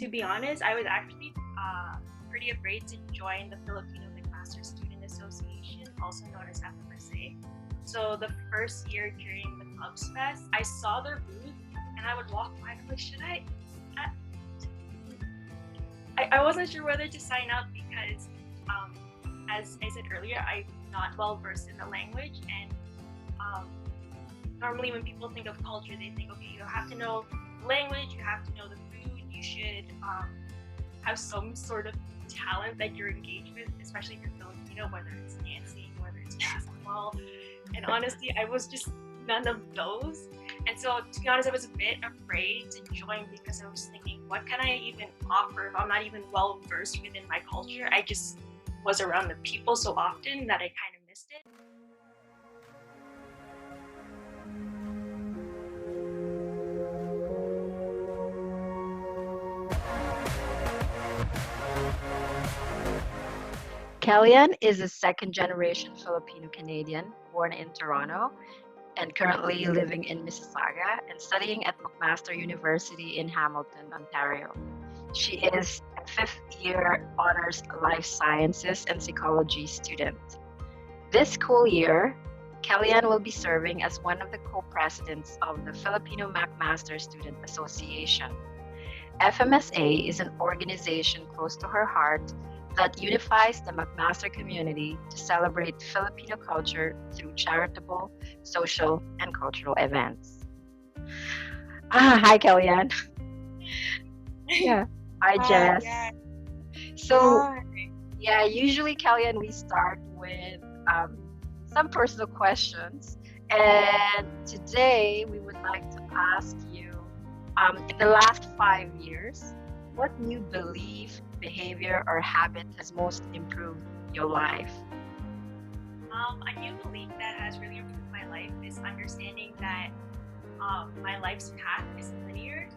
To be honest, I was actually pretty afraid to join the Filipino McMaster Student Association, also known as FMSA. So the first year during the Clubs Fest, I saw their booth and I would walk by and I'm like, should I wasn't sure whether to sign up because, as I said earlier, I'm not well versed in the language, and normally when people think of culture, they think, okay, you have to know the language, you have to know the food, you should have some sort of talent that you're engaged with, especially if you're Filipino, whether it's dancing, whether it's basketball. And honestly, I was just none of those. And so, to be honest, I was a bit afraid to join because I was thinking, what can I even offer if I'm not even well versed within my culture? I just was around the people so often that I kind of missed it. Kellyanne is a second-generation Filipino-Canadian born in Toronto and currently living in Mississauga and studying at McMaster University in Hamilton, Ontario. She is a fifth-year honors life sciences and psychology student. This school year, Kellyanne will be serving as one of the co-presidents of the Filipino McMaster Student Association. FMSA is an organization close to her heart that unifies the McMaster community to celebrate Filipino culture through charitable, social, and cultural events. Hi, Kellyanne. Yeah. Hi, Jess. Yeah. So, yeah, usually, Kellyanne, we start with some personal questions. And today, we would like to ask you, in the last 5 years, what new belief, behavior, or habit has most improved your life? A new belief that has really improved my life is understanding that my life's path isn't linear.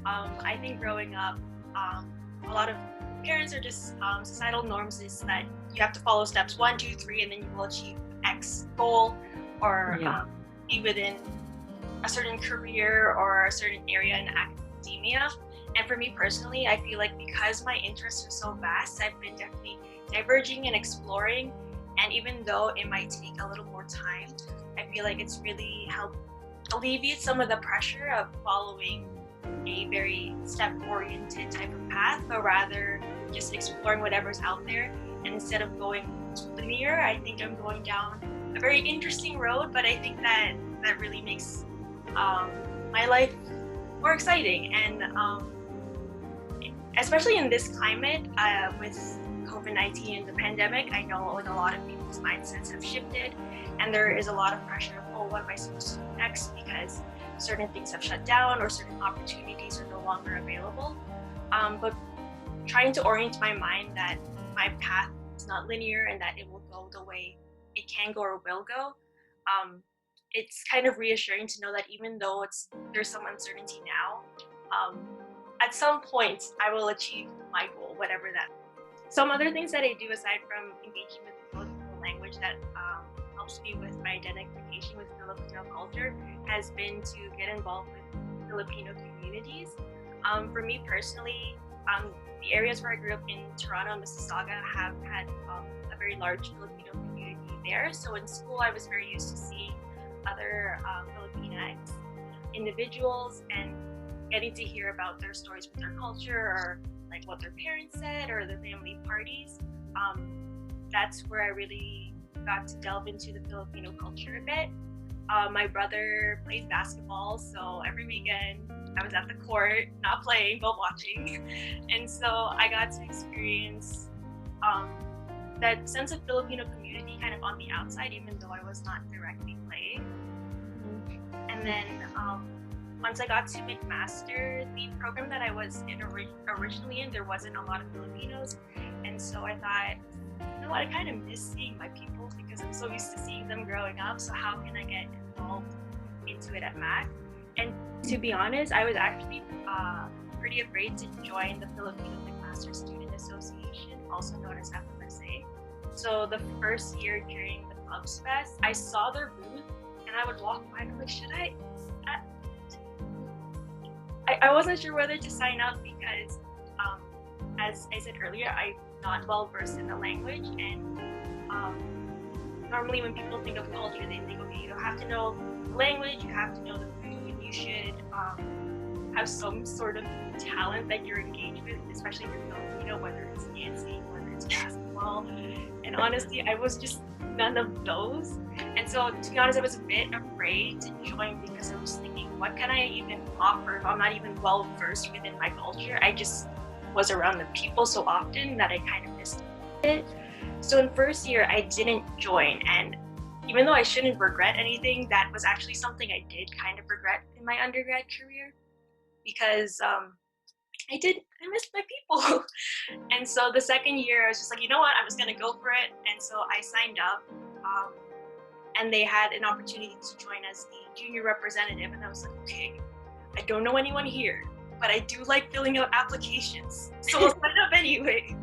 I think growing up, a lot of parents are just societal norms is that you have to follow steps 1, 2, 3, and then you will achieve X goal or be within a certain career or a certain area in academia. And for me personally, I feel like because my interests are so vast, I've been definitely diverging and exploring. And even though it might take a little more time, I feel like it's really helped alleviate some of the pressure of following a very step-oriented type of path, but rather just exploring whatever's out there. And instead of going linear, I think I'm going down a very interesting road, but I think that really makes my life more exciting. And especially in this climate with COVID-19 and the pandemic, I know like a lot of people's mindsets have shifted, and there is a lot of pressure of, oh, what am I supposed to do next because certain things have shut down or certain opportunities are no longer available. But trying to orient my mind that my path is not linear and that it will go the way it can go or will go. It's kind of reassuring to know that even though there's some uncertainty now, at some point I will achieve my goal, whatever that. Some other things that I do aside from engaging with the Filipino language that helps me with my identification with Filipino culture has been to get involved with Filipino communities. For me personally, the areas where I grew up in Toronto and Mississauga have had a very large Filipino community there. So in school, I was very used to seeing other Filipinx individuals and getting to hear about their stories with their culture or like what their parents said or their family parties. That's where I really got to delve into the Filipino culture a bit. My brother plays basketball, so every weekend I was at the court, not playing, but watching. And so I got to experience that sense of Filipino community kind of on the outside, even though I was not directly playing. And then once I got to McMaster, the program that I was originally in, there wasn't a lot of Filipinos. And so I thought, you know what, I kind of miss seeing my people because I'm so used to seeing them growing up. So how can I get involved into it at Mac? And to be honest, I was actually pretty afraid to join the Filipino McMaster Student Association, also known as FMSA. So the first year during the Clubs Fest, I saw their booth and I would walk by and I'm like, should I wasn't sure whether to sign up because as I said earlier, I'm not well versed in the language, and normally when people think of culture, they think, okay, you have to know the language, you have to know the food, you should have some sort of talent that you're engaged with, especially if you're Filipino, whether it's dancing, whether it's basketball. And honestly, I was just none of those. And so, to be honest, I was a bit afraid to join because I was thinking, what can I even offer if I'm not even well versed within my culture? I just was around the people so often that I kind of missed it. So in first year, I didn't join, and even though I shouldn't regret anything, that was actually something I did kind of regret in my undergrad career, because I missed my people. And so the second year, I was just like, you know what, I'm just gonna go for it. And so I signed up, and they had an opportunity to join as the junior representative, and I was like, okay, I don't know anyone here, but I do like filling out applications, so I'll sign up anyway.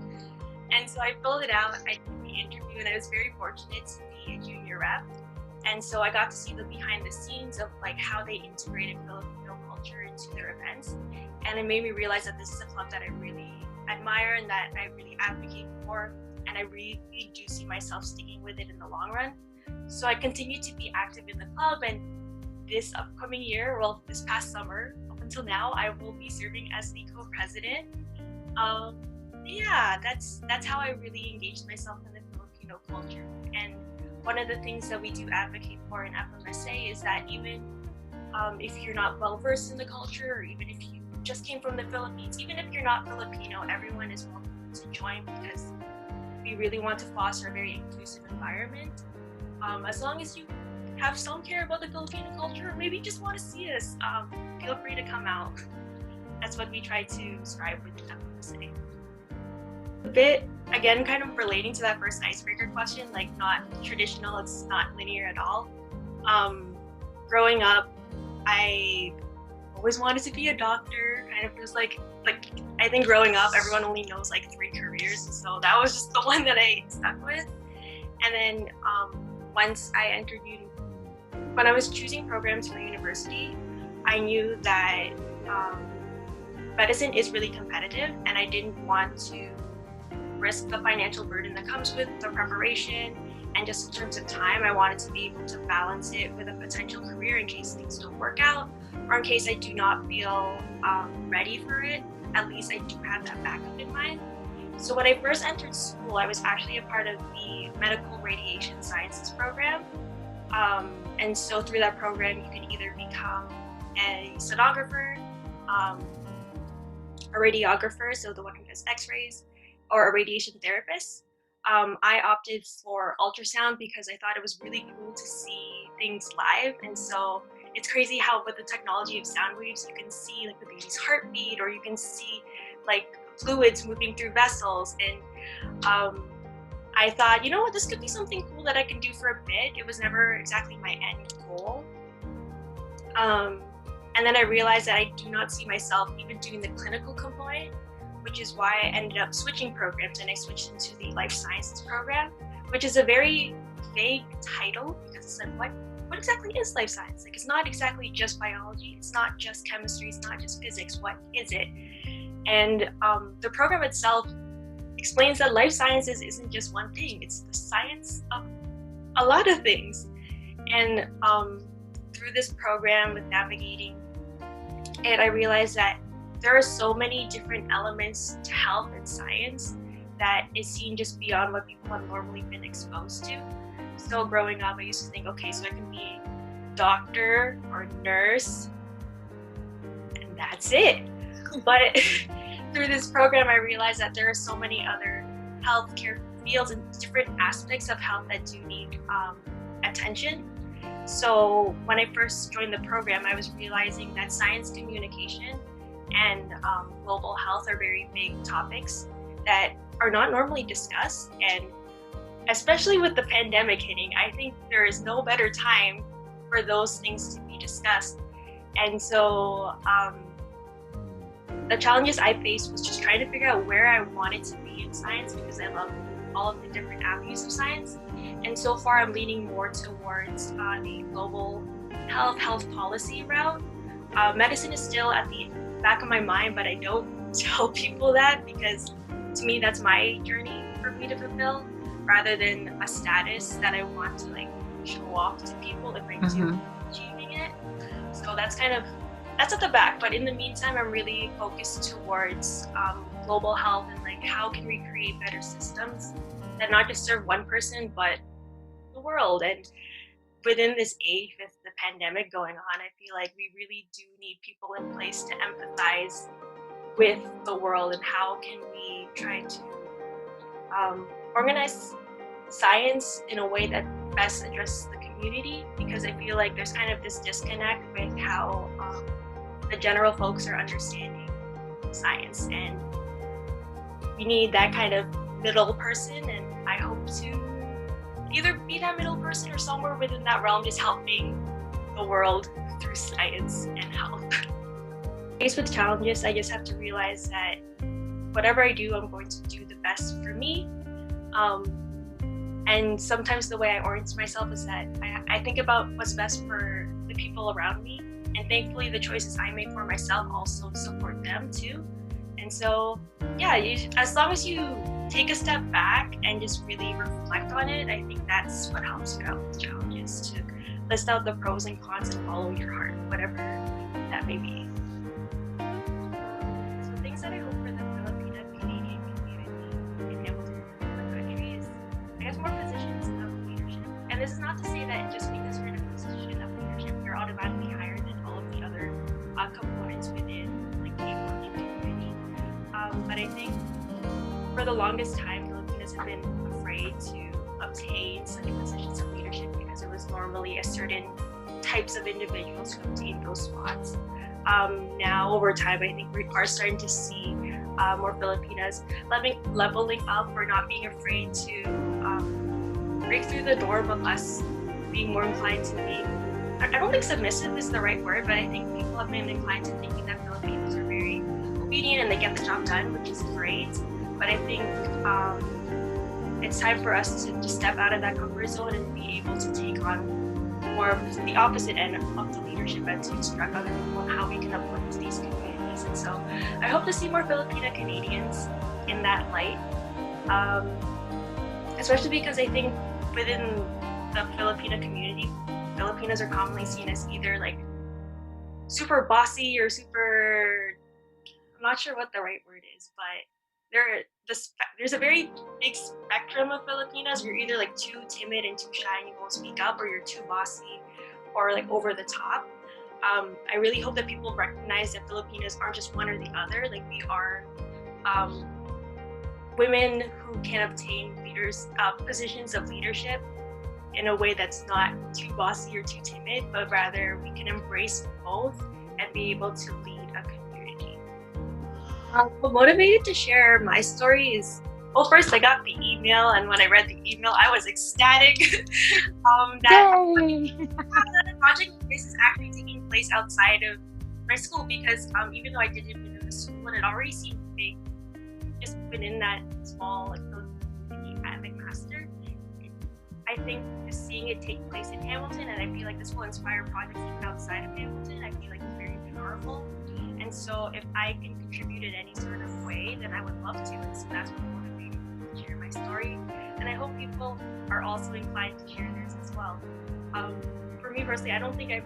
And so I filled it out, I did the interview, and I was very fortunate to be a junior rep. And so I got to see the behind the scenes of like how they integrated Filipino culture into their events. And it made me realize that this is a club that I really admire and that I really advocate for. And I really do see myself sticking with it in the long run. So I continue to be active in the club, and this upcoming year, well, this past summer, up until now, I will be serving as the co-president. Yeah, that's how I really engaged myself in the Filipino culture. And one of the things that we do advocate for in FMSA is that even if you're not well versed in the culture, or even if you just came from the Philippines, even if you're not Filipino, everyone is welcome to join, because we really want to foster a very inclusive environment. As long as you have some care about the Filipino culture, or maybe just want to see us, feel free to come out. That's what we try to strive with FMSA. A bit, again, kind of relating to that first icebreaker question, like not traditional, it's not linear at all. Growing up, I always wanted to be a doctor, kind of just like I think growing up, everyone only knows like 3 careers, so that was just the one that I stuck with. And then once I entered when I was choosing programs for university, I knew that medicine is really competitive, and I didn't want to risk the financial burden that comes with the preparation. And just in terms of time, I wanted to be able to balance it with a potential career in case things don't work out, or in case I do not feel ready for it. At least I do have that backup in mind. So when I first entered school, I was actually a part of the medical radiation sciences program. And so through that program, you can either become a sonographer, a radiographer, so the one who does x-rays, or a radiation therapist. I opted for ultrasound because I thought it was really cool to see things live. And so it's crazy how with the technology of sound waves, you can see like the baby's heartbeat, or you can see like fluids moving through vessels. And I thought, you know what, this could be something cool that I can do for a bit. It was never exactly my end goal. And then I realized that I do not see myself even doing the clinical component, which is why I ended up switching programs, and I switched into the life sciences program, which is a very vague title, because it's like, what exactly is life science? Like, it's not exactly just biology, it's not just chemistry, it's not just physics, what is it? And the program itself explains that life sciences isn't just one thing, it's the science of a lot of things. And through this program with navigating it, I realized that there are so many different elements to health and science that is seen just beyond what people have normally been exposed to. So growing up, I used to think, okay, so I can be doctor or nurse, and that's it. But through this program, I realized that there are so many other healthcare fields and different aspects of health that do need attention. So when I first joined the program, I was realizing that science communication and global health are very big topics that are not normally discussed. And especially with the pandemic hitting, I think there is no better time for those things to be discussed. And so the challenges I faced was just trying to figure out where I wanted to be in science, because I love all of the different avenues of science. And so far, I'm leaning more towards the global health policy route. Medicine is still at the back of my mind, but I don't tell people that because to me, that's my journey for me to fulfill, rather than a status that I want to like show off to people if I do achieving it. So that's at the back. But in the meantime, I'm really focused towards global health and like how can we create better systems that not just serve one person but the world. And within this age with the pandemic going on, I feel like we really do need people in place to empathize with the world, and how can we try to organize science in a way that best addresses the community, because I feel like there's kind of this disconnect with how the general folks are understanding science, and we need that kind of middle person, and I hope to either be that middle person or somewhere within that realm, just helping the world through science and health. Faced with challenges, I just have to realize that whatever I do, I'm going to do the best for me. And sometimes the way I orient myself is that I think about what's best for the people around me, and thankfully the choices I make for myself also support them too. And so, yeah, as long as you take a step back and just really reflect on it, I think that's what helps you out with challenges, to list out the pros and cons and follow your heart, whatever that may be. So things that I hope for the Filipina-Canadian community in Hamilton and the country is, I guess, more positions of leadership. And this is not to say that just because you're in a position of leadership, you're automatically higher than all of the other components within like the HamOnt community. But I think for the longest time, Filipinos have been afraid to obtain such positions of leadership because it was normally a certain types of individuals who obtained those spots. Now, over time, I think we are starting to see more Filipinas leveling up, or not being afraid to break through the door, but us being more inclined to be, I don't think submissive is the right word, but I think people have been inclined to thinking that Filipinos are very obedient and they get the job done, which is great. But I think it's time for us to just step out of that comfort zone and be able to take on more of the opposite end of the leadership, and to instruct other people on how we can uplift these communities. And so I hope to see more Filipina-Canadians in that light, especially because I think within the Filipina community, Filipinos are commonly seen as either like super bossy or super, I'm not sure what the right word is, but there's a very big spectrum of Filipinas. You're either like too timid and too shy and you won't speak up, or you're too bossy or like over the top. I really hope that people recognize that Filipinas aren't just one or the other. Like, we are women who can obtain positions of leadership in a way that's not too bossy or too timid, but rather we can embrace both and be able to lead a community. What motivated to share my story is, well, first I got the email, and when I read the email, I was ecstatic that the project is actually taking place outside of my school, because even though I didn't live in the school and it already seemed big, just within that small like community at McMaster, I think just seeing it take place in Hamilton, and I feel like this will inspire projects even outside of Hamilton, I feel like it's very powerful. And so if I can contribute in any sort of way, then I would love to. And so that's what motivated me to share my story. And I hope people are also inclined to share theirs as well. For me personally, I don't think I've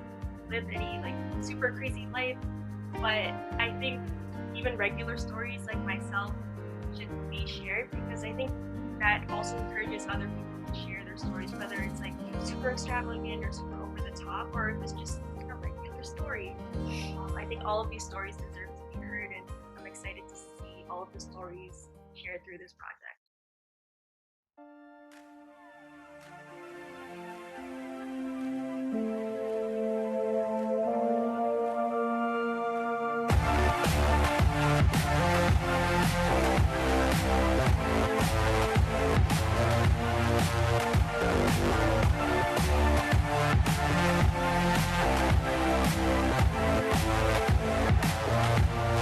lived any like super crazy life, but I think even regular stories like myself should be shared, because I think that also encourages other people to share their stories, whether it's like super extravagant or super over the top, or if it's just a regular story. I think all of these stories deserve to be heard, and I'm excited to see all of the stories shared through this project.